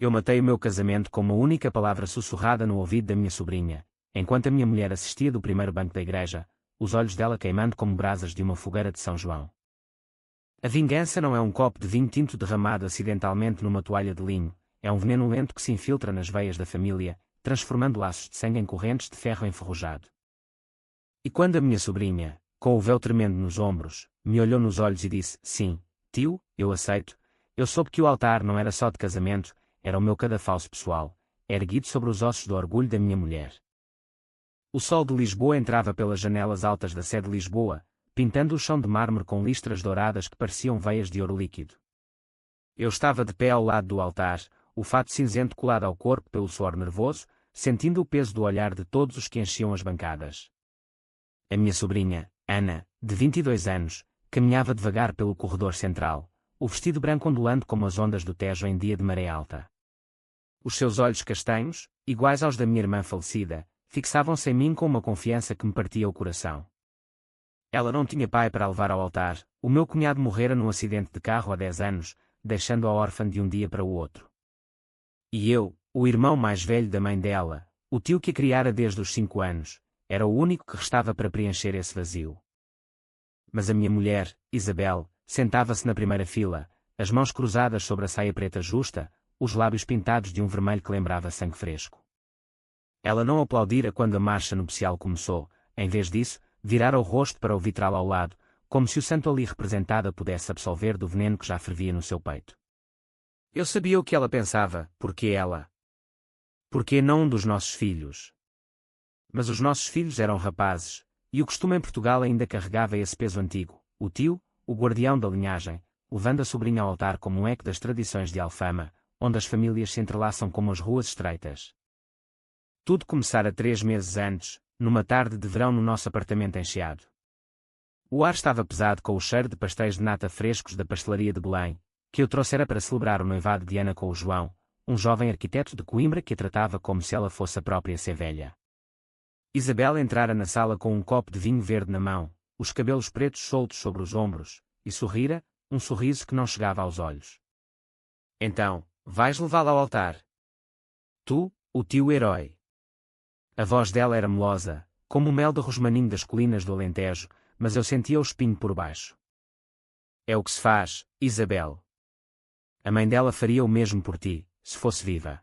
Eu matei o meu casamento com uma única palavra sussurrada no ouvido da minha sobrinha, enquanto a minha mulher assistia do primeiro banco da igreja, os olhos dela queimando como brasas de uma fogueira de São João. A vingança não é um copo de vinho tinto derramado acidentalmente numa toalha de linho, é um veneno lento que se infiltra nas veias da família, transformando laços de sangue em correntes de ferro enferrujado. E quando a minha sobrinha, com o véu tremendo nos ombros, me olhou nos olhos e disse: "Sim, tio, eu aceito", eu soube que o altar não era só de casamento, era o meu cadafalso pessoal, erguido sobre os ossos do orgulho da minha mulher. O sol de Lisboa entrava pelas janelas altas da sé de Lisboa, pintando o chão de mármore com listras douradas que pareciam veias de ouro líquido. Eu estava de pé ao lado do altar, o fato cinzento colado ao corpo pelo suor nervoso, sentindo o peso do olhar de todos os que enchiam as bancadas. A minha sobrinha, Ana, de 22 anos, caminhava devagar pelo corredor central, o vestido branco ondulando como as ondas do Tejo em dia de maré alta. Os seus olhos castanhos, iguais aos da minha irmã falecida, fixavam-se em mim com uma confiança que me partia o coração. Ela não tinha pai para a levar ao altar, o meu cunhado morrera num acidente de carro há 10 anos, deixando-a órfã de um dia para o outro. E eu, o irmão mais velho da mãe dela, o tio que a criara desde os 5 anos, era o único que restava para preencher esse vazio. Mas a minha mulher, Isabel, sentava-se na primeira fila, as mãos cruzadas sobre a saia preta justa, os lábios pintados de um vermelho que lembrava sangue fresco. Ela não aplaudira quando a marcha nupcial começou, em vez disso, virara o rosto para o vitral ao lado, como se o santo ali representada pudesse absolver do veneno que já fervia no seu peito. Eu sabia o que ela pensava, porque ela? Porque não um dos nossos filhos? Mas os nossos filhos eram rapazes, e o costume em Portugal ainda carregava esse peso antigo, o tio, o guardião da linhagem, levando a sobrinha ao altar como um eco das tradições de Alfama, onde as famílias se entrelaçam como as ruas estreitas. Tudo começara 3 meses antes, numa tarde de verão no nosso apartamento encheado. O ar estava pesado com o cheiro de pastéis de nata frescos da pastelaria de Belém, que eu trouxera para celebrar o noivado de Ana com o João, um jovem arquiteto de Coimbra que a tratava como se ela fosse a própria Sevelha. Isabel entrara na sala com um copo de vinho verde na mão, os cabelos pretos soltos sobre os ombros, e sorrira, um sorriso que não chegava aos olhos. "Então, vais levá-la ao altar? Tu, o tio herói." A voz dela era melosa, como o mel de rosmaninho das colinas do Alentejo, mas eu sentia o espinho por baixo. "É o que se faz, Isabel. A mãe dela faria o mesmo por ti, se fosse viva."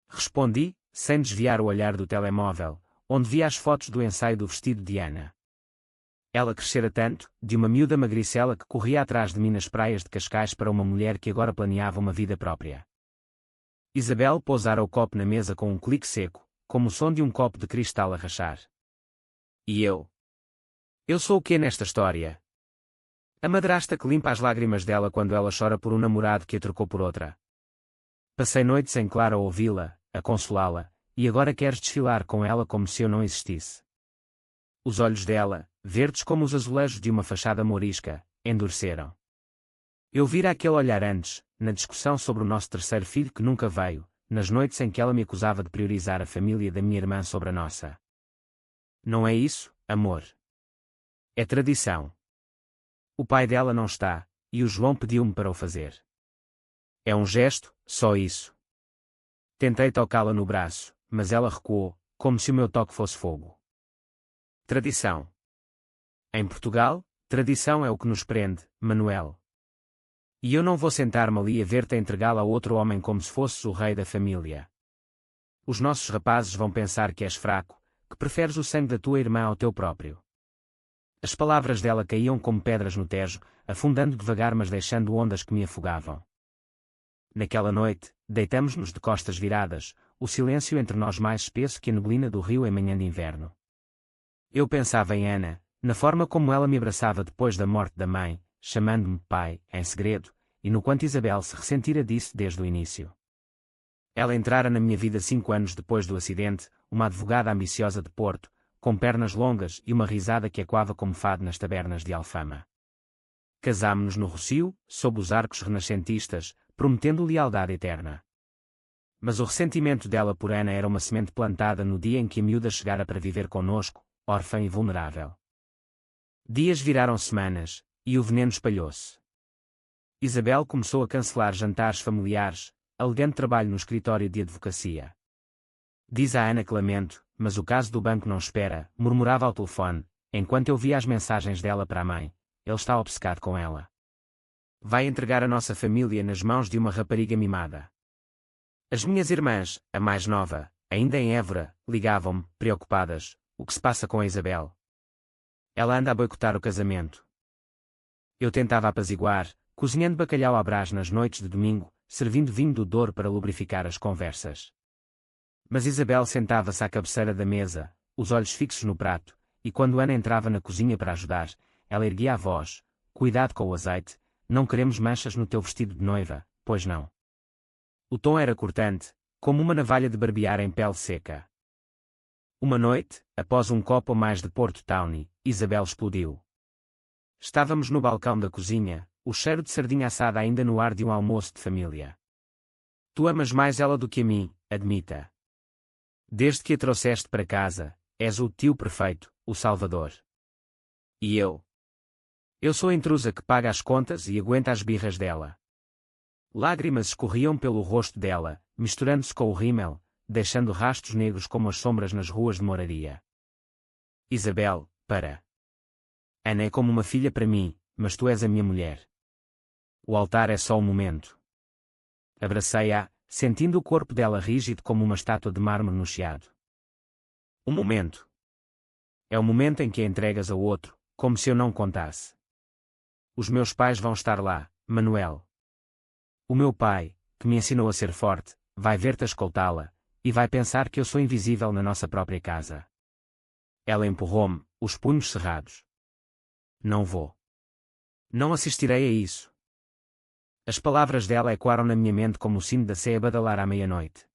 Respondi, sem desviar o olhar do telemóvel, onde via as fotos do ensaio do vestido de Ana. Ela crescera tanto, de uma miúda magricela que corria atrás de mim nas praias de Cascais para uma mulher que agora planeava uma vida própria. Isabel pousara o copo na mesa com um clique seco, como o som de um copo de cristal a rachar. E eu? Eu sou o quê nesta história? A madrasta que limpa as lágrimas dela quando ela chora por um namorado que a trocou por outra. Passei noites em claro a ouvi-la, a consolá-la, e agora queres desfilar com ela como se eu não existisse. Os olhos dela, verdes como os azulejos de uma fachada mourisca, endureceram. Eu vira aquele olhar antes, na discussão sobre o nosso terceiro filho que nunca veio, nas noites em que ela me acusava de priorizar a família da minha irmã sobre a nossa. Não é isso, amor. É tradição. O pai dela não está, e o João pediu-me para o fazer. É um gesto, só isso. Tentei tocá-la no braço, mas ela recuou, como se o meu toque fosse fogo. Tradição. Em Portugal, tradição é o que nos prende, Manuel. E eu não vou sentar-me ali a ver-te entregá-la a outro homem como se fosses o rei da família. Os nossos rapazes vão pensar que és fraco, que preferes o sangue da tua irmã ao teu próprio. As palavras dela caíam como pedras no Tejo, afundando devagar mas deixando ondas que me afogavam. Naquela noite, deitamos-nos de costas viradas, o silêncio entre nós mais espesso que a neblina do rio em manhã de inverno. Eu pensava em Ana, na forma como ela me abraçava depois da morte da mãe, chamando-me pai, em segredo, e no quanto Isabel se ressentira disso desde o início. Ela entrara na minha vida 5 anos depois do acidente, uma advogada ambiciosa de Porto, com pernas longas e uma risada que ecoava como fado nas tabernas de Alfama. Casámo-nos no Rossio, sob os arcos renascentistas, prometendo lealdade eterna. Mas o ressentimento dela por Ana era uma semente plantada no dia em que a miúda chegara para viver conosco, órfã e vulnerável. Dias viraram semanas, e o veneno espalhou-se. Isabel começou a cancelar jantares familiares, elegante trabalho no escritório de advocacia. Diz a Ana que lamento, mas o caso do banco não espera, murmurava ao telefone, enquanto eu via as mensagens dela para a mãe. Ele está obcecado com ela. Vai entregar a nossa família nas mãos de uma rapariga mimada. As minhas irmãs, a mais nova, ainda em Évora, ligavam-me, preocupadas. O que se passa com a Isabel? Ela anda a boicotar o casamento. Eu tentava apaziguar, cozinhando bacalhau à brás nas noites de domingo, servindo vinho do Douro para lubrificar as conversas. Mas Isabel sentava-se à cabeceira da mesa, os olhos fixos no prato, e quando Ana entrava na cozinha para ajudar, ela erguia a voz: cuidado com o azeite, não queremos manchas no teu vestido de noiva, pois não. O tom era cortante, como uma navalha de barbear em pele seca. Uma noite, após um copo ou mais de Porto Tawny, Isabel explodiu. Estávamos no balcão da cozinha, o cheiro de sardinha assada ainda no ar de um almoço de família. Tu amas mais ela do que a mim, admita. Desde que a trouxeste para casa, és o tio perfeito, o salvador. E eu? Eu sou a intrusa que paga as contas e aguenta as birras dela. Lágrimas escorriam pelo rosto dela, misturando-se com o rímel, deixando rastros negros como as sombras nas ruas de Moraria. Isabel, para. Ana é como uma filha para mim, mas tu és a minha mulher. O altar é só um momento. Abracei-a, sentindo o corpo dela rígido como uma estátua de mármore no chiado. Um momento. É o momento em que a entregas ao outro, como se eu não contasse. Os meus pais vão estar lá, Manuel. O meu pai, que me ensinou a ser forte, vai ver-te a escoltá-la, e vai pensar que eu sou invisível na nossa própria casa. Ela empurrou-me, os punhos cerrados. Não vou. Não assistirei a isso. As palavras dela ecoaram na minha mente como o sino da sé a badalar à meia-noite.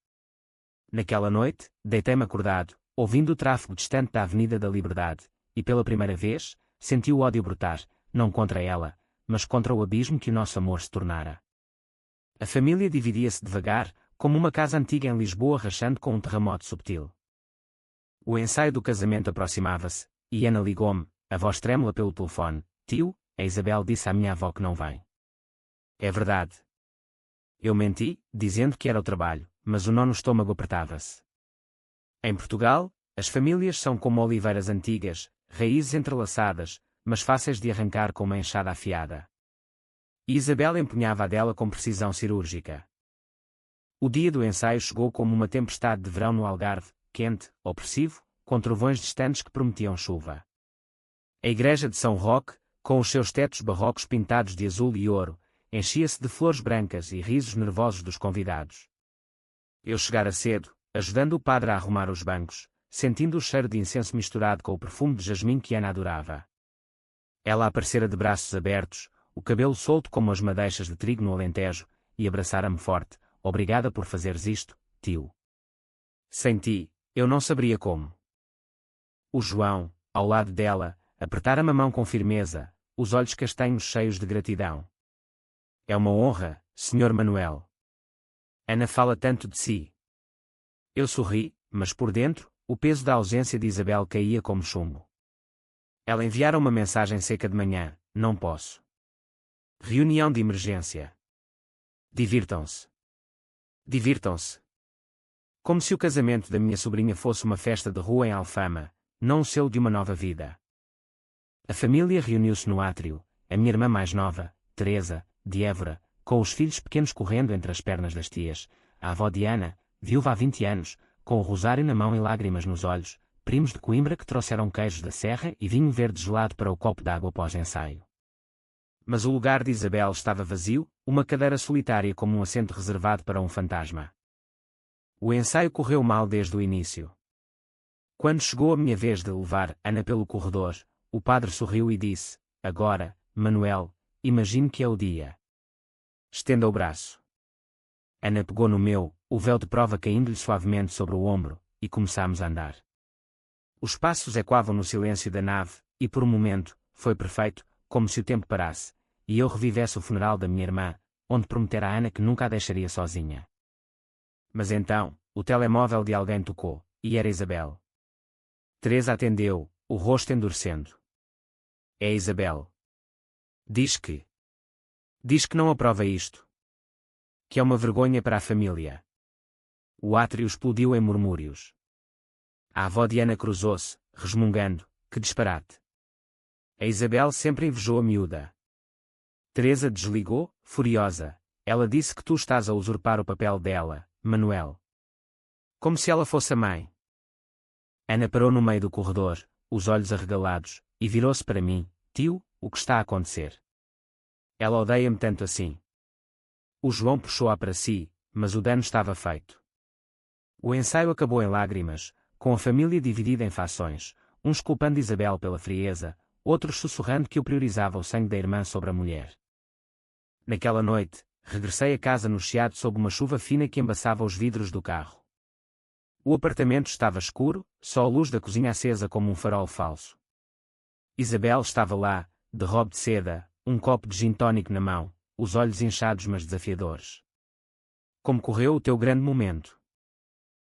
Naquela noite, deitei-me acordado, ouvindo o tráfego distante da Avenida da Liberdade, e pela primeira vez, senti o ódio brotar, não contra ela, mas contra o abismo que o nosso amor se tornara. A família dividia-se devagar, como uma casa antiga em Lisboa rachando com um terremoto subtil. O ensaio do casamento aproximava-se, e Ana ligou-me, a voz trêmula pelo telefone: tio, a Isabel disse à minha avó que não vem. É verdade. Eu menti, dizendo que era o trabalho, mas o nó no estômago apertava-se. Em Portugal, as famílias são como oliveiras antigas, raízes entrelaçadas, mas fáceis de arrancar com uma enxada afiada. E Isabel empunhava a dela com precisão cirúrgica. O dia do ensaio chegou como uma tempestade de verão no Algarve, quente, opressivo, com trovões distantes que prometiam chuva. A igreja de São Roque, com os seus tetos barrocos pintados de azul e ouro, enchia-se de flores brancas e risos nervosos dos convidados. Eu chegara cedo, ajudando o padre a arrumar os bancos, sentindo o cheiro de incenso misturado com o perfume de jasmim que Ana adorava. Ela aparecera de braços abertos, o cabelo solto como as madeixas de trigo no Alentejo, e abraçara-me forte: obrigada por fazeres isto, tio. Sem ti, eu não saberia como. O João, ao lado dela, apertara-me a mão com firmeza, os olhos castanhos cheios de gratidão. É uma honra, Sr. Manuel. Ana fala tanto de si. Eu sorri, mas por dentro, o peso da ausência de Isabel caía como chumbo. Ela enviara uma mensagem seca de manhã: não posso. Reunião de emergência. Divirtam-se. Divirtam-se. Como se o casamento da minha sobrinha fosse uma festa de rua em Alfama, não o selo de uma nova vida. A família reuniu-se no átrio, a minha irmã mais nova, Teresa, de Évora, com os filhos pequenos correndo entre as pernas das tias, a avó Diana, viúva há 20 anos, com o rosário na mão e lágrimas nos olhos, primos de Coimbra que trouxeram queijos da serra e vinho verde gelado para o copo d'água pós-ensaio. Mas o lugar de Isabel estava vazio, uma cadeira solitária como um assento reservado para um fantasma. O ensaio correu mal desde o início. Quando chegou a minha vez de levar Ana pelo corredor, o padre sorriu e disse: agora, Manuel, imagine que é o dia. Estenda o braço. Ana pegou no meu, o véu de prova caindo-lhe suavemente sobre o ombro, e começámos a andar. Os passos ecoavam no silêncio da nave, e por um momento, foi perfeito, como se o tempo parasse, e eu revivesse o funeral da minha irmã, onde prometera a Ana que nunca a deixaria sozinha. Mas então, o telemóvel de alguém tocou, e era Isabel. Teresa atendeu, o rosto endurecendo. É Isabel. Diz que não aprova isto. que é uma vergonha para a família. O átrio explodiu em murmúrios. A avó Diana cruzou-se, resmungando, que disparate. A Isabel sempre invejou a miúda. Teresa desligou, furiosa. Ela disse que tu estás a usurpar o papel dela, Manuel. Como se ela fosse a mãe. Ana parou no meio do corredor, os olhos arregalados, e virou-se para mim. Tio, o que está a acontecer? Ela odeia-me tanto assim. O João puxou-a para si, mas o dano estava feito. O ensaio acabou em lágrimas, com a família dividida em fações, uns culpando Isabel pela frieza, outros sussurrando que eu priorizava o sangue da irmã sobre a mulher. Naquela noite, regressei a casa no chiado sob uma chuva fina que embaçava os vidros do carro. O apartamento estava escuro, só a luz da cozinha acesa como um farol falso. Isabel estava lá, de robe de seda, um copo de gin tónico na mão, os olhos inchados mas desafiadores. Como correu o teu grande momento?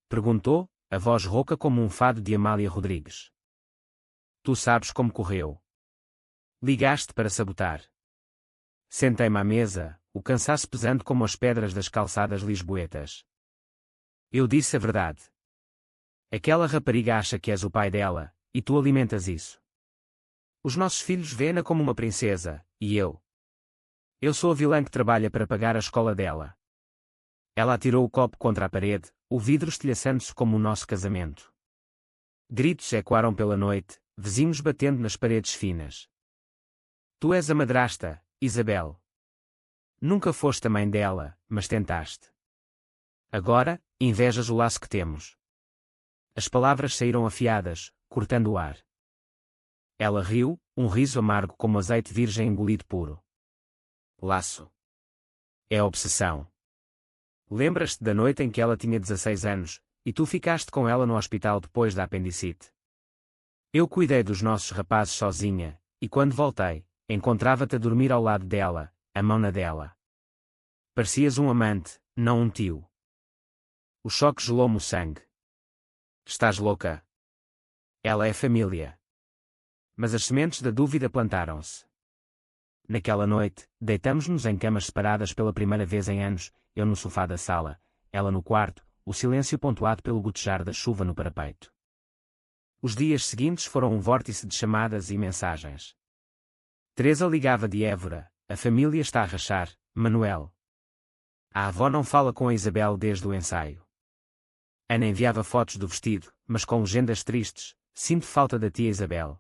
Perguntou, a voz rouca como um fado de Amália Rodrigues. Tu sabes como correu. Ligaste para sabotar. Sentei-me à mesa, o cansaço pesando como as pedras das calçadas lisboetas. Eu disse a verdade. Aquela rapariga acha que és o pai dela, e tu alimentas isso. Os nossos filhos vêem-na como uma princesa, e eu? Eu sou a vilã que trabalha para pagar a escola dela. Ela atirou o copo contra a parede, o vidro estilhaçando-se como o nosso casamento. Gritos ecoaram pela noite, vizinhos batendo nas paredes finas. Tu és a madrasta, Isabel. Nunca foste a mãe dela, mas tentaste. Agora, invejas o laço que temos. As palavras saíram afiadas, cortando o ar. Ela riu, um riso amargo como azeite virgem engolido puro. Laço. É obsessão. Lembras-te da noite em que ela tinha 16 anos, e tu ficaste com ela no hospital depois da apendicite? Eu cuidei dos nossos rapazes sozinha, e quando voltei, encontrava-te a dormir ao lado dela, a mão na dela. Parecias um amante, não um tio. O choque gelou-me o sangue. Estás louca? Ela é família. Mas as sementes da dúvida plantaram-se. Naquela noite, deitamos-nos em camas separadas pela primeira vez em anos, eu no sofá da sala, ela no quarto, o silêncio pontuado pelo gotejar da chuva no parapeito. Os dias seguintes foram um vórtice de chamadas e mensagens. Teresa ligava de Évora, a família está a rachar, Manuel. A avó não fala com a Isabel desde o ensaio. Ana enviava fotos do vestido, mas com legendas tristes, sinto falta da tia Isabel.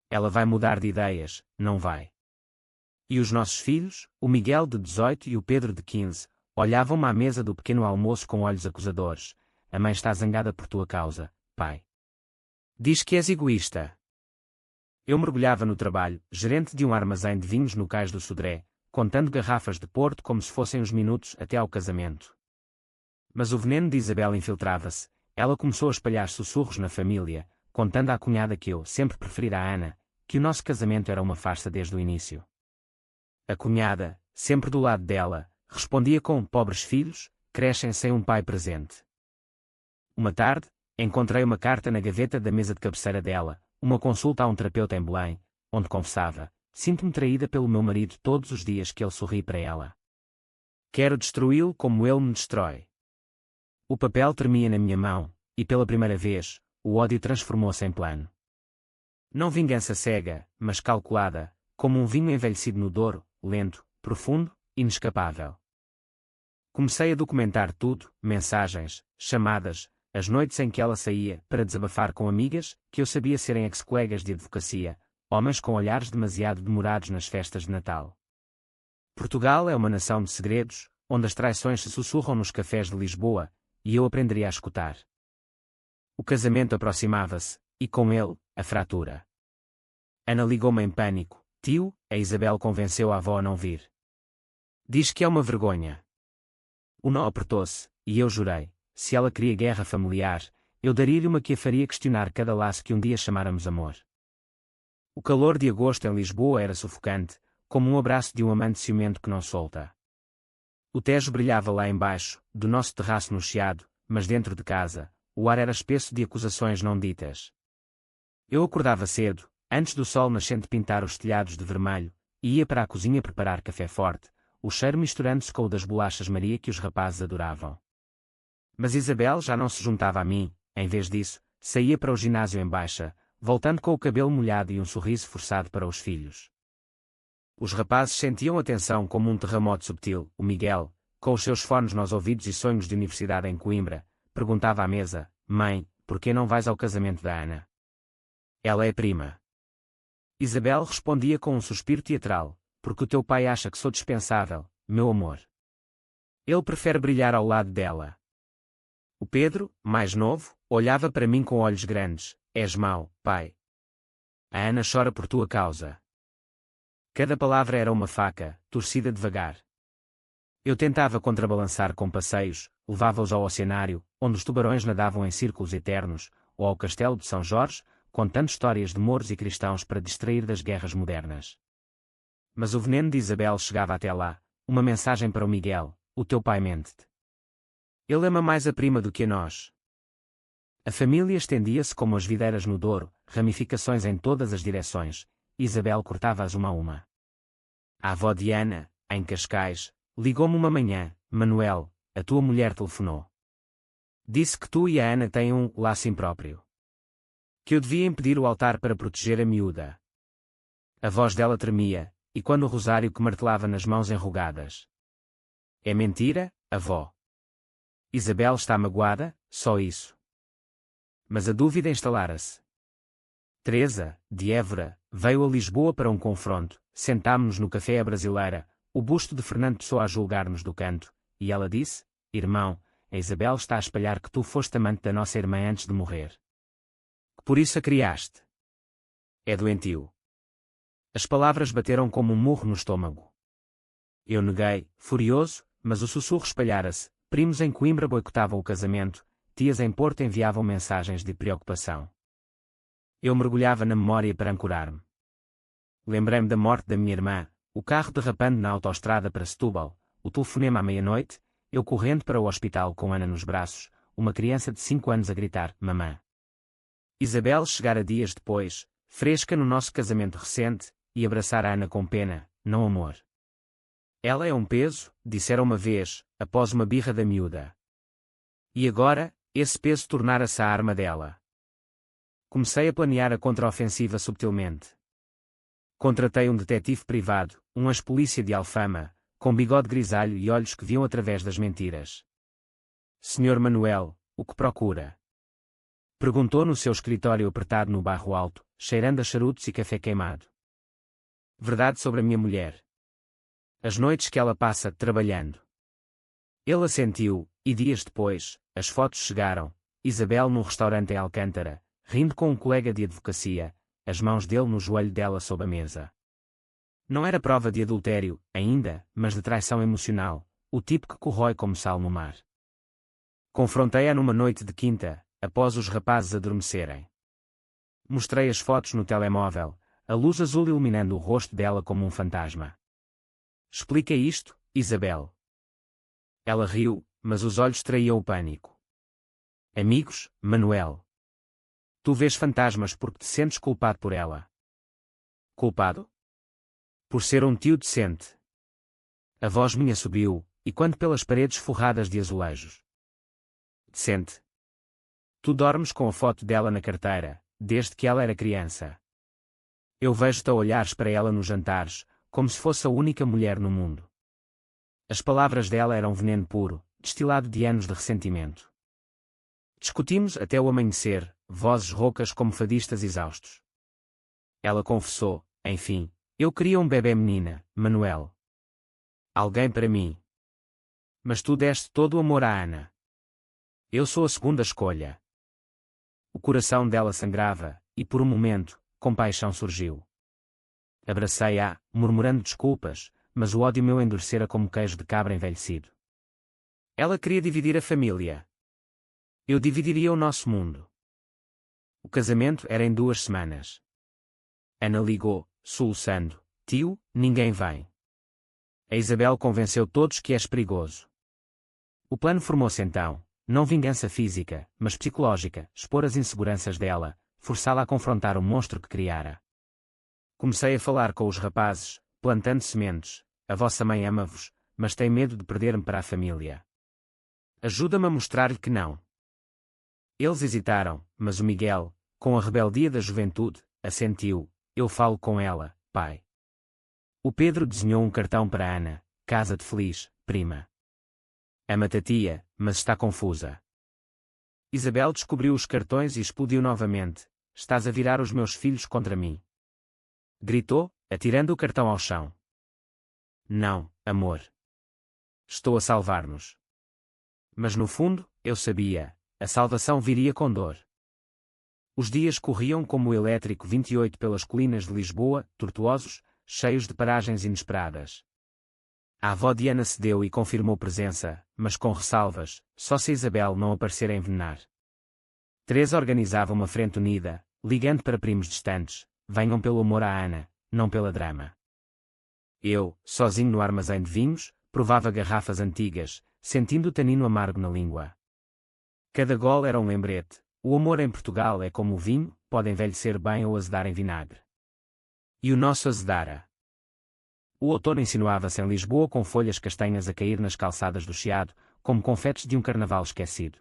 Ela vai mudar de ideias, não vai. E os nossos filhos, o Miguel de 18 e o Pedro de 15, olhavam-me à mesa do pequeno almoço com olhos acusadores. A mãe está zangada por tua causa, pai. Diz que és egoísta. Eu mergulhava no trabalho, gerente de um armazém de vinhos no Cais do Sodré, contando garrafas de Porto como se fossem os minutos até ao casamento. Mas o veneno de Isabel infiltrava-se, ela começou a espalhar sussurros na família, contando à cunhada que eu sempre preferira a Ana, que o nosso casamento era uma farsa desde o início. A cunhada, sempre do lado dela, respondia com pobres filhos, crescem sem um pai presente. Uma tarde, encontrei uma carta na gaveta da mesa de cabeceira dela, uma consulta a um terapeuta em Belém, onde confessava, sinto-me traída pelo meu marido todos os dias que ele sorri para ela. Quero destruí-lo como ele me destrói. O papel tremia na minha mão, e pela primeira vez, o ódio transformou-se em plano. Não vingança cega, mas calculada, como um vinho envelhecido no Douro, lento, profundo, inescapável. Comecei a documentar tudo, mensagens, chamadas, as noites em que ela saía para desabafar com amigas, que eu sabia serem ex-colegas de advocacia, homens com olhares demasiado demorados nas festas de Natal. Portugal é uma nação de segredos, onde as traições se sussurram nos cafés de Lisboa, e eu aprenderia a escutar. O casamento aproximava-se, e com ele, a fratura. Ana ligou-me em pânico. Tio, a Isabel convenceu a avó a não vir. Diz que é uma vergonha. O nó apertou-se, e eu jurei, se ela queria guerra familiar, eu daria-lhe uma que a faria questionar cada laço que um dia chamáramos amor. O calor de agosto em Lisboa era sufocante, como um abraço de um amante ciumento que não solta. O Tejo brilhava lá embaixo, do nosso terraço no chiado, mas dentro de casa, o ar era espesso de acusações não ditas. Eu acordava cedo, antes do sol nascente pintar os telhados de vermelho, e ia para a cozinha preparar café forte, o cheiro misturando-se com o das bolachas Maria que os rapazes adoravam. Mas Isabel já não se juntava a mim, em vez disso, saía para o ginásio em baixa, voltando com o cabelo molhado e um sorriso forçado para os filhos. Os rapazes sentiam a tensão como um terremoto subtil. O Miguel, com os seus fones nos ouvidos e sonhos de universidade em Coimbra, perguntava à mesa: "Mãe, por que não vais ao casamento da Ana? Ela é prima." Isabel respondia com um suspiro teatral: "Porque o teu pai acha que sou dispensável, meu amor. Ele prefere brilhar ao lado dela." O Pedro, mais novo, olhava para mim com olhos grandes: "És mau, pai. A Ana chora por tua causa." Cada palavra era uma faca, torcida devagar. Eu tentava contrabalançar com passeios, levava-os ao oceanário, onde os tubarões nadavam em círculos eternos, ou ao castelo de São Jorge, contando histórias de mouros e cristãos para distrair das guerras modernas. Mas o veneno de Isabel chegava até lá, uma mensagem para o Miguel: "O teu pai mente-te. Ele ama mais a prima do que a nós." A família estendia-se como as videiras no Douro, ramificações em todas as direções. Isabel cortava-as uma a uma. A avó de Ana, em Cascais, ligou-me uma manhã: "Manuel, a tua mulher telefonou. Disse que tu e a Ana têm um laço impróprio. Que eu devia impedir o altar para proteger a miúda." A voz dela tremia, e quando o rosário que martelava nas mãos enrugadas. "É mentira, avó. Isabel está magoada, só isso." Mas a dúvida instalara-se. Teresa, de Évora, veio a Lisboa para um confronto. Sentámo-nos no café à brasileira, o busto de Fernando Pessoa a julgar-nos do canto, e ela disse: "Irmão, a Isabel está a espalhar que tu foste amante da nossa irmã antes de morrer. Que por isso a criaste. É doentio." As palavras bateram como um murro no estômago. Eu neguei, furioso, mas o sussurro espalhara-se: primos em Coimbra boicotavam o casamento, tias em Porto enviavam mensagens de preocupação. Eu mergulhava na memória para ancorar-me. Lembrei-me da morte da minha irmã, o carro derrapando na autoestrada para Setúbal, o telefonema à meia-noite, eu correndo para o hospital com Ana nos braços, uma criança de 5 anos a gritar: "Mamã." Isabel chegara dias depois, fresca no nosso casamento recente, e abraçar a Ana com pena: "Não, amor. Ela é um peso", dissera uma vez, após uma birra da miúda. E agora, esse peso tornara-se a arma dela. Comecei a planear a contraofensiva subtilmente. Contratei um detetive privado, um ex-polícia de Alfama, com bigode grisalho e olhos que viam através das mentiras. "Senhor Manuel, o que procura?" perguntou no seu escritório apertado no bairro Alto, cheirando a charutos e café queimado. "Verdade sobre a minha mulher. As noites que ela passa trabalhando." Ele assentiu, e dias depois, as fotos chegaram: Isabel num restaurante em Alcântara, rindo com um colega de advocacia, as mãos dele no joelho dela sob a mesa. Não era prova de adultério, ainda, mas de traição emocional, o tipo que corrói como sal no mar. Confrontei-a numa noite de quinta, após os rapazes adormecerem. Mostrei as fotos no telemóvel, a luz azul iluminando o rosto dela como um fantasma. "Explica isto, Isabel." Ela riu, mas os olhos traíam o pânico. "Amigos, Manuel. Tu vês fantasmas porque te sentes culpado por ela." "Culpado? Por ser um tio decente." A voz minha subiu, e quando pelas paredes forradas de azulejos. "Decente? Tu dormes com a foto dela na carteira, desde que ela era criança. Eu vejo-te a olhares para ela nos jantares, como se fosse a única mulher no mundo." As palavras dela eram veneno puro, destilado de anos de ressentimento. Discutimos até o amanhecer, vozes roucas como fadistas exaustos. Ela confessou: "Enfim, eu queria um bebê menina, Manuel. Alguém para mim. Mas tu deste todo o amor à Ana. Eu sou a segunda escolha." O coração dela sangrava, e por um momento, compaixão surgiu. Abracei-a, murmurando desculpas, mas o ódio meu endurecera como queijo de cabra envelhecido. Ela queria dividir a família. Eu dividiria o nosso mundo. O casamento era em 2 semanas. Ana ligou, soluçando: "Tio, ninguém vem." A Isabel convenceu todos que és perigoso. O plano formou-se então, não vingança física, mas psicológica: expor as inseguranças dela, forçá-la a confrontar o monstro que criara. Comecei a falar com os rapazes, plantando sementes: a vossa mãe ama-vos, mas tem medo de perder-me para a família. Ajuda-me a mostrar-lhe que não. Eles hesitaram, mas o Miguel, com a rebeldia da juventude, assentiu: eu falo com ela, pai. O Pedro desenhou um cartão para Ana: casa-te feliz, prima. Ama-te a tia, mas está confusa. Isabel descobriu os cartões e explodiu novamente: estás a virar os meus filhos contra mim. Gritou, atirando o cartão ao chão. Não, amor. Estou a salvar-nos. Mas no fundo, eu sabia, a salvação viria com dor. Os dias corriam como o elétrico 28 pelas colinas de Lisboa, tortuosos, cheios de paragens inesperadas. A avó Diana cedeu e confirmou presença, mas com ressalvas, só se Isabel não aparecer a envenenar. Teresa organizava uma frente unida, ligando para primos distantes: venham pelo amor à Ana, não pela drama. Eu, sozinho no armazém de vinhos, provava garrafas antigas, sentindo o tanino amargo na língua. Cada gole era um lembrete: o amor em Portugal é como o vinho, pode envelhecer bem ou azedar em vinagre. E o nosso azedara. O outono insinuava-se em Lisboa com folhas castanhas a cair nas calçadas do Chiado, como confetes de um carnaval esquecido.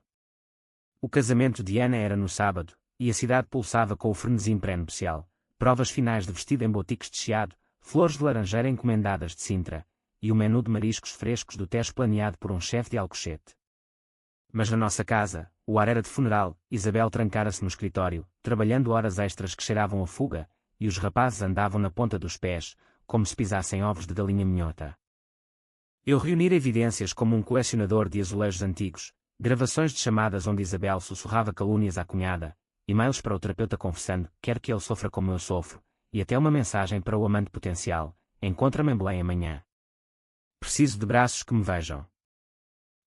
O casamento de Ana era no sábado, e a cidade pulsava com o frenesim pré-nupcial, provas finais de vestido em boutiques de Chiado, flores de laranjeira encomendadas de Sintra, e o menu de mariscos frescos do Tejo planeado por um chefe de Alcochete. Mas na nossa casa, o ar era de funeral. Isabel trancara-se no escritório, trabalhando horas extras que cheiravam a fuga, e os rapazes andavam na ponta dos pés, como se pisassem ovos de galinha minhota. Eu reunira evidências como um colecionador de azulejos antigos, gravações de chamadas onde Isabel sussurrava calúnias à cunhada, e-mails para o terapeuta confessando: quer que ele sofra como eu sofro, e até uma mensagem para o amante potencial: encontra-me em Belém amanhã. Preciso de braços que me vejam.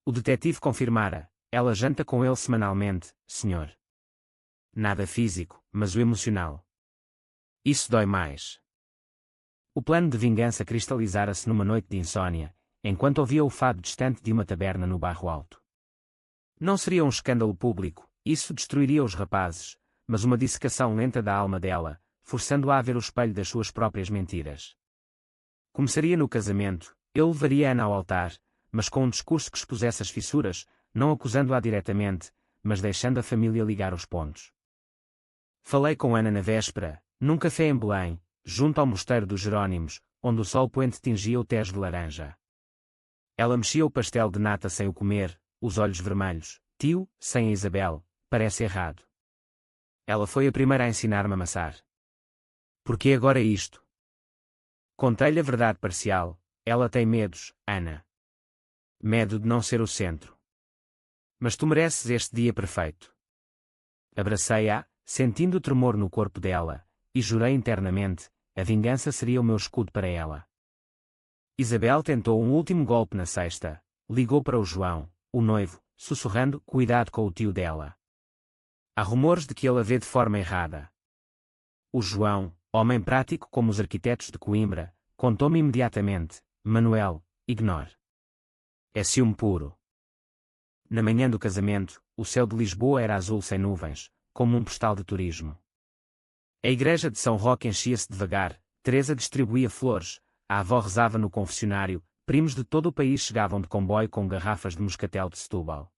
O detetive confirmara: ela janta com ele semanalmente, senhor. Nada físico, mas o emocional. Isso dói mais. O plano de vingança cristalizara-se numa noite de insônia, enquanto ouvia o fado distante de uma taberna no bairro alto. Não seria um escândalo público, isso destruiria os rapazes, mas uma dissecação lenta da alma dela, forçando-a a ver o espelho das suas próprias mentiras. Começaria no casamento, ele levaria Ana ao altar, mas com um discurso que expusesse as fissuras, não acusando-a diretamente, mas deixando a família ligar os pontos. Falei com Ana na véspera, num café em Belém, junto ao mosteiro dos Jerónimos, onde o sol poente tingia o Tejo de laranja. Ela mexia o pastel de nata sem o comer, os olhos vermelhos: tio, sem a Isabel, parece errado. Ela foi a primeira a ensinar-me a amassar. Por que agora isto? Contei-lhe a verdade parcial: ela tem medos, Ana. Medo de não ser o centro. Mas tu mereces este dia perfeito. Abracei-a, sentindo o tremor no corpo dela, e jurei internamente: a vingança seria o meu escudo para ela. Isabel tentou um último golpe na sexta, ligou para o João, o noivo, sussurrando: cuidado com o tio dela. Há rumores de que ele a vê de forma errada. O João, homem prático como os arquitetos de Coimbra, contou-me imediatamente: Manuel, ignore. É ciúme puro. Na manhã do casamento, o céu de Lisboa era azul sem nuvens, como um postal de turismo. A igreja de São Roque enchia-se devagar, Teresa distribuía flores, a avó rezava no confessionário, primos de todo o país chegavam de comboio com garrafas de moscatel de Setúbal.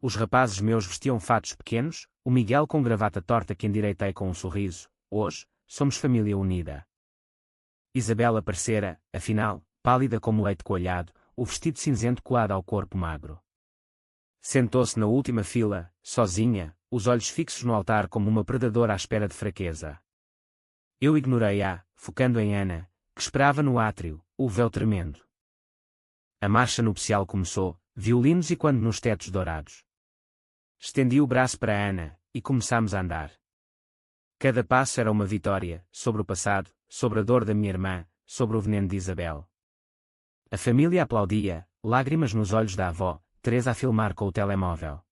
Os rapazes meus vestiam fatos pequenos, o Miguel com gravata torta que endireitei com um sorriso: hoje, somos família unida. Isabel aparecera, afinal, pálida como leite coalhado, o vestido cinzento colado ao corpo magro. Sentou-se na última fila, sozinha, os olhos fixos no altar como uma predadora à espera de fraqueza. Eu ignorei-a, focando em Ana, que esperava no átrio, o véu tremendo. A marcha nupcial começou, violinos e quando nos tetos dourados. Estendi o braço para Ana, e começámos a andar. Cada passo era uma vitória, sobre o passado, sobre a dor da minha irmã, sobre o veneno de Isabel. A família aplaudia, lágrimas nos olhos da avó, Teresa a filmar com o telemóvel.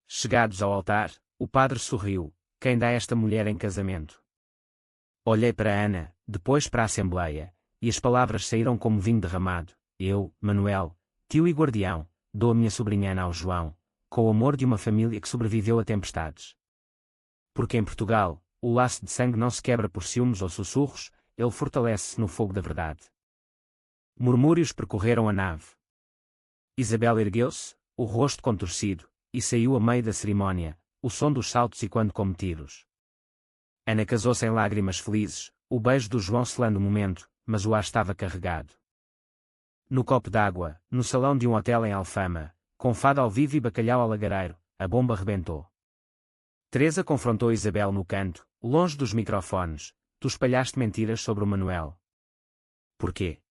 Chegados ao altar, o padre sorriu: quem dá esta mulher em casamento? Olhei para Ana, depois para a Assembleia, e as palavras saíram como vinho derramado: eu, Manuel, tio e guardião, dou a minha sobrinha Ana ao João, com o amor de uma família que sobreviveu a tempestades. Porque em Portugal, o laço de sangue não se quebra por ciúmes ou sussurros, ele fortalece-se no fogo da verdade. Murmúrios percorreram a nave. Isabel ergueu-se, o rosto contorcido, e saiu a meio da cerimónia, o som dos saltos e quando como tiros. Ana casou-se em lágrimas felizes, o beijo do João selando o momento, mas o ar estava carregado. No copo d'água, no salão de um hotel em Alfama, com fado ao vivo e bacalhau ao lagareiro, a bomba rebentou. Teresa confrontou Isabel no canto, longe dos microfones. Tu espalhaste mentiras sobre o Manuel. Porquê?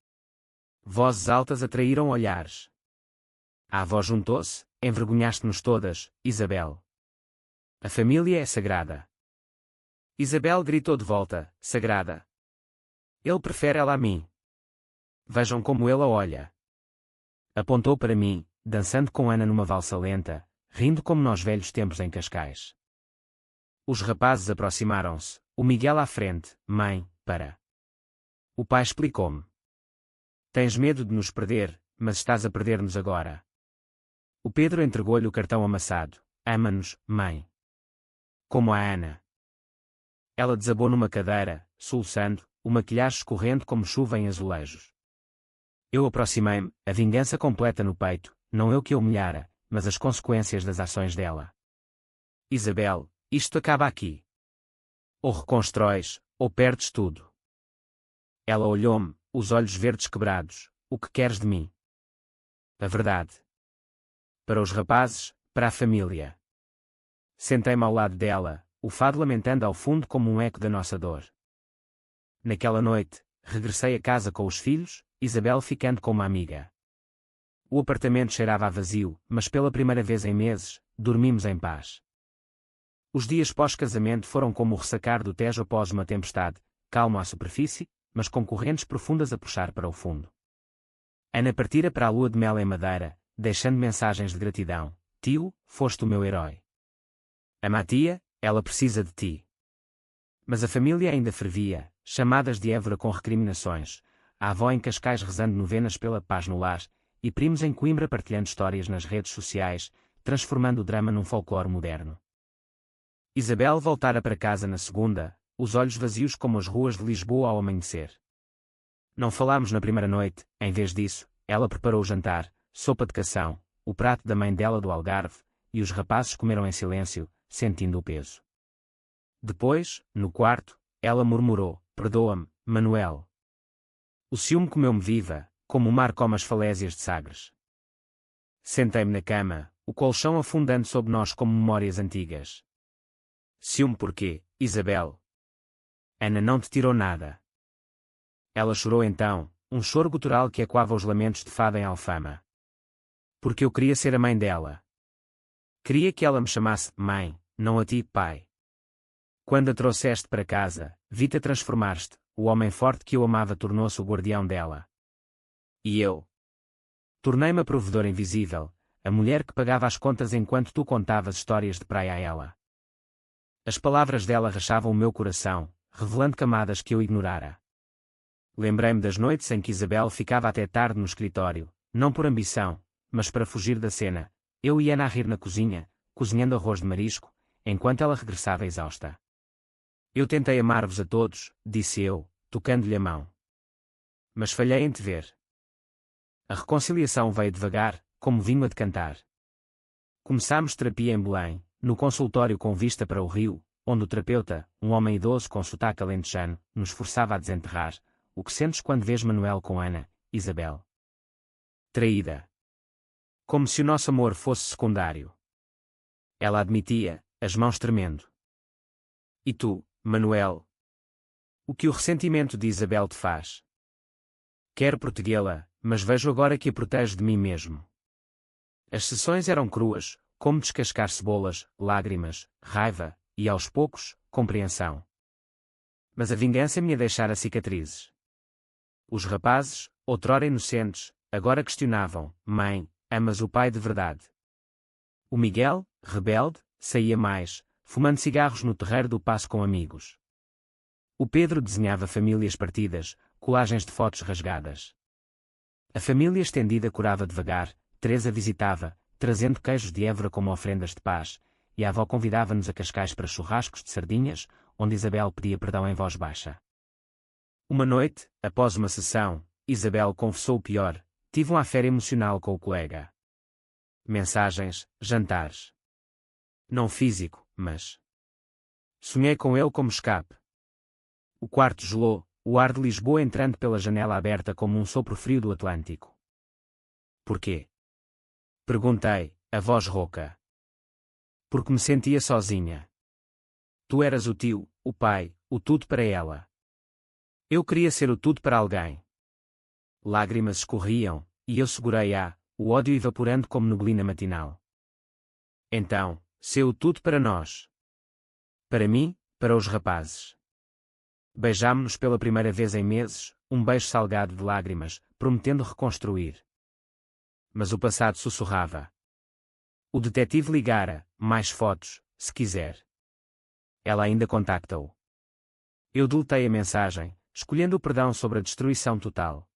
Vozes altas atraíram olhares. A avó juntou-se, envergonhaste-nos todas, Isabel. A família é sagrada. Isabel gritou de volta, sagrada. Ele prefere ela a mim. Vejam como ele a olha. Apontou para mim, dançando com Ana numa valsa lenta, rindo como nos velhos tempos em Cascais. Os rapazes aproximaram-se, o Miguel à frente, mãe, para. O pai explicou-me. Tens medo de nos perder, mas estás a perder-nos agora. O Pedro entregou-lhe o cartão amassado. Ama-nos, mãe. Como a Ana. Ela desabou numa cadeira, soluçando, o maquilhagem escorrendo como chuva em azulejos. Eu aproximei-me, a vingança completa no peito, não eu que a humilhara, mas as consequências das ações dela. Isabel, isto acaba aqui. Ou reconstróis, ou perdes tudo. Ela olhou-me, os olhos verdes quebrados. O que queres de mim? A verdade. Para os rapazes, para a família. Sentei-me ao lado dela, o fado lamentando ao fundo como um eco da nossa dor. Naquela noite, regressei a casa com os filhos, Isabel ficando com uma amiga. O apartamento cheirava a vazio, mas pela primeira vez em meses, dormimos em paz. Os dias pós-casamento foram como o ressacar do Tejo após uma tempestade, calmo à superfície, mas com correntes profundas a puxar para o fundo. Ana partira para a lua de mel em Madeira, deixando mensagens de gratidão. Tio, foste o meu herói. A Matia, ela precisa de ti. Mas a família ainda fervia, chamadas de Évora com recriminações, a avó em Cascais rezando novenas pela paz no lar, e primos em Coimbra partilhando histórias nas redes sociais, transformando o drama num folclore moderno. Isabel voltara para casa na segunda, os olhos vazios como as ruas de Lisboa ao amanhecer. Não falámos na primeira noite, em vez disso, ela preparou o jantar, sopa de cação, o prato da mãe dela do Algarve, e os rapazes comeram em silêncio, sentindo o peso. Depois, no quarto, ela murmurou, perdoa-me, Manuel. O ciúme comeu-me viva, como o mar come as falésias de Sagres. Sentei-me na cama, o colchão afundando sob nós como memórias antigas. Ciúme porquê, Isabel? Ana não te tirou nada. Ela chorou então, um choro gutural que ecoava os lamentos de fada em Alfama. Porque eu queria ser a mãe dela. Queria que ela me chamasse mãe, não a ti, pai. Quando a trouxeste para casa, vi-te a transformar-te, o homem forte que eu amava tornou-se o guardião dela. E eu? Tornei-me a provedora invisível, a mulher que pagava as contas enquanto tu contavas histórias de praia a ela. As palavras dela rachavam o meu coração, revelando camadas que eu ignorara. Lembrei-me das noites em que Isabel ficava até tarde no escritório, não por ambição, mas para fugir da cena, eu e Ana a rir na cozinha, cozinhando arroz de marisco, enquanto ela regressava exausta. Eu tentei amar-vos a todos, disse eu, tocando-lhe a mão. Mas falhei em te ver. A reconciliação veio devagar, como vinho a decantar. Começámos terapia em Belém, no consultório com vista para o rio, onde o terapeuta, um homem idoso com sotaque alentejano, nos forçava a desenterrar, o que sentes quando vês Manuel com Ana, Isabel. Traída. Como se o nosso amor fosse secundário. Ela admitia, as mãos tremendo. E tu, Manuel? O que o ressentimento de Isabel te faz? Quero protegê-la, mas vejo agora que a protejo de mim mesmo. As sessões eram cruas, como descascar cebolas, lágrimas, raiva, e aos poucos, compreensão. Mas a vingança me ia deixar cicatrizes. Os rapazes, outrora inocentes, agora questionavam, mãe, amas o pai de verdade? O Miguel, rebelde, saía mais, fumando cigarros no terreiro do Paço com amigos. O Pedro desenhava famílias partidas, colagens de fotos rasgadas. A família estendida curava devagar, Teresa visitava, trazendo queijos de Évora como ofrendas de paz, e a avó convidava-nos a Cascais para churrascos de sardinhas, onde Isabel pedia perdão em voz baixa. Uma noite, após uma sessão, Isabel confessou o pior: tive um affaire emocional com o colega. Mensagens, jantares. Não físico, mas... Sonhei com ele como escape. O quarto gelou, o ar de Lisboa entrando pela janela aberta como um sopro frio do Atlântico. Porquê? Perguntei, a voz rouca. Porque me sentia sozinha. Tu eras o tio, o pai, o tudo para ela. Eu queria ser o tudo para alguém. Lágrimas escorriam, e eu segurei-a, o ódio evaporando como neblina matinal. Então, seu o tudo para nós. Para mim, para os rapazes. Beijámo-nos pela primeira vez em meses, um beijo salgado de lágrimas, prometendo reconstruir. Mas o passado sussurrava. O detetive ligara, mais fotos, se quiser. Ela ainda contacta-o. Eu deletei a mensagem, escolhendo o perdão sobre a destruição total.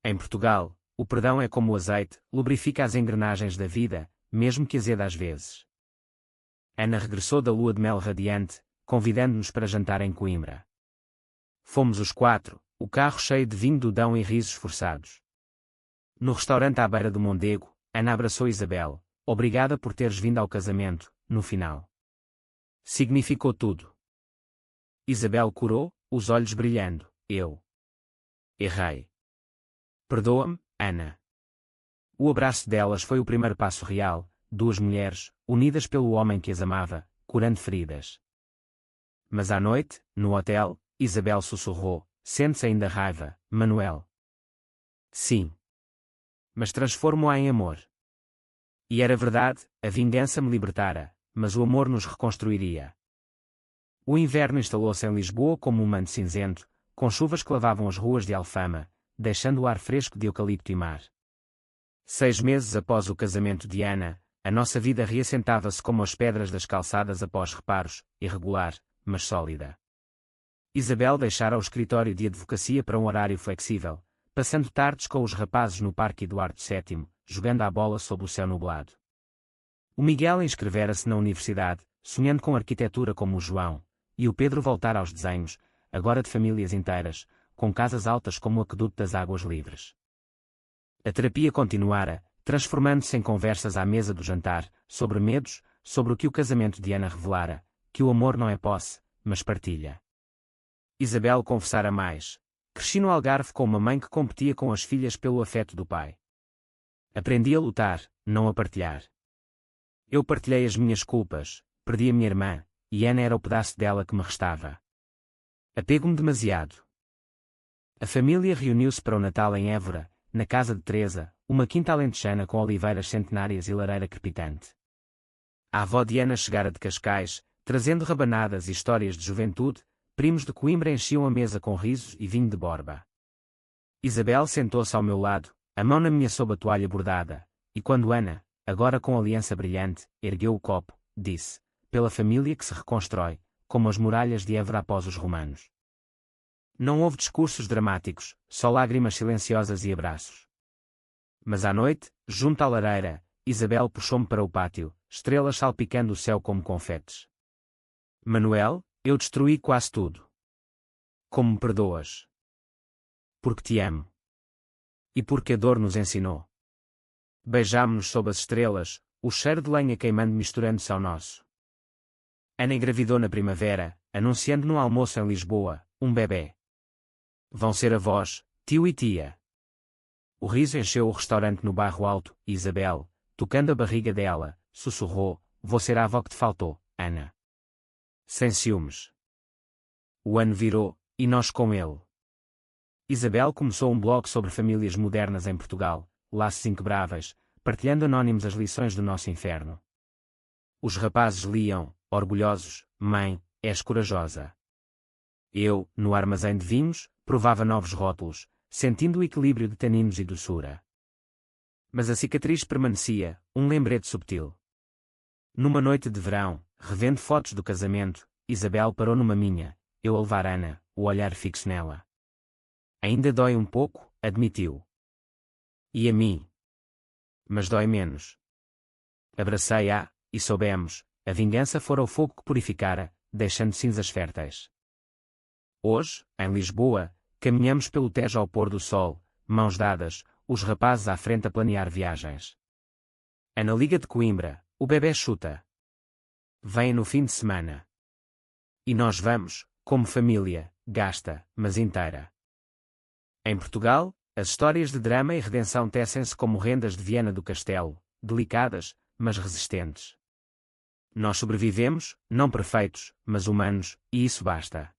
Em Portugal, o perdão é como o azeite, lubrifica as engrenagens da vida, mesmo que azeda às vezes. Ana regressou da lua de mel radiante, convidando-nos para jantar em Coimbra. Fomos os 4, o carro cheio de vinho do Dão e risos forçados. No restaurante à beira do Mondego, Ana abraçou Isabel. Obrigada por teres vindo ao casamento, no final. Significou tudo. Isabel corou, os olhos brilhando. Eu errei. Perdoa-me, Ana. O abraço delas foi o primeiro passo real, duas mulheres, unidas pelo homem que as amava, curando feridas. Mas à noite, no hotel, Isabel sussurrou, sente-se ainda raiva, Manuel. Sim. Mas transformo-a em amor. E era verdade, a vingança me libertara, mas o amor nos reconstruiria. O inverno instalou-se em Lisboa como um manto cinzento, com chuvas que lavavam as ruas de Alfama, deixando o ar fresco de eucalipto e mar. 6 meses após o casamento de Ana, a nossa vida reassentava-se como as pedras das calçadas após reparos, irregular, mas sólida. Isabel deixara o escritório de advocacia para um horário flexível, passando tardes com os rapazes no Parque Eduardo VII, jogando à bola sob o céu nublado. O Miguel inscrevera-se na universidade, sonhando com arquitetura como o João, e o Pedro voltara aos desenhos, agora de famílias inteiras, com casas altas como o aqueduto das águas livres. A terapia continuara, transformando-se em conversas à mesa do jantar, sobre medos, sobre o que o casamento de Ana revelara, que o amor não é posse, mas partilha. Isabel confessara mais. Cresci no Algarve com uma mãe que competia com as filhas pelo afeto do pai. Aprendi a lutar, não a partilhar. Eu partilhei as minhas culpas, perdi a minha irmã, e Ana era o pedaço dela que me restava. Apego-me demasiado. A família reuniu-se para o Natal em Évora, na casa de Teresa, uma quinta alentejana com oliveiras centenárias e lareira crepitante. A avó de Ana chegara de Cascais, trazendo rabanadas e histórias de juventude, primos de Coimbra enchiam a mesa com risos e vinho de Borba. Isabel sentou-se ao meu lado, a mão na minha sob a toalha bordada, e quando Ana, agora com aliança brilhante, ergueu o copo, disse, pela família que se reconstrói, como as muralhas de Évora após os romanos. Não houve discursos dramáticos, só lágrimas silenciosas e abraços. Mas à noite, junto à lareira, Isabel puxou-me para o pátio, estrelas salpicando o céu como confetes. Manuel, eu destruí quase tudo. Como me perdoas? Porque te amo. E porque a dor nos ensinou. Beijámo-nos sob as estrelas, o cheiro de lenha queimando misturando-se ao nosso. Ana engravidou na primavera, anunciando no almoço em Lisboa, um bebê. Vão ser avós, tio e tia. O riso encheu o restaurante no Bairro Alto, e Isabel, tocando a barriga dela, sussurrou, vou ser a avó que te faltou, Ana. Sem ciúmes. O ano virou, e nós com ele. Isabel começou um blog sobre famílias modernas em Portugal, laços inquebráveis, partilhando anónimos as lições do nosso inferno. Os rapazes liam, orgulhosos, mãe, és corajosa. Eu, no armazém de vinhos, provava novos rótulos, sentindo o equilíbrio de taninos e doçura. Mas a cicatriz permanecia, um lembrete subtil. Numa noite de verão, revendo fotos do casamento, Isabel parou numa minha, eu a levar Ana, o olhar fixo nela. Ainda dói um pouco, admitiu. E a mim? Mas dói menos. Abracei-a, e soubemos, a vingança fora o fogo que purificara, deixando cinzas férteis. Hoje, em Lisboa, Caminhamos pelo Tejo ao pôr do sol, mãos dadas, os rapazes à frente a planear viagens. É na Liga de Coimbra, o bebê chuta. Vem no fim de semana. E nós vamos, como família, gasta, mas inteira. Em Portugal, as histórias de drama e redenção tecem-se como rendas de Viana do Castelo, delicadas, mas resistentes. Nós sobrevivemos, não perfeitos, mas humanos, e isso basta.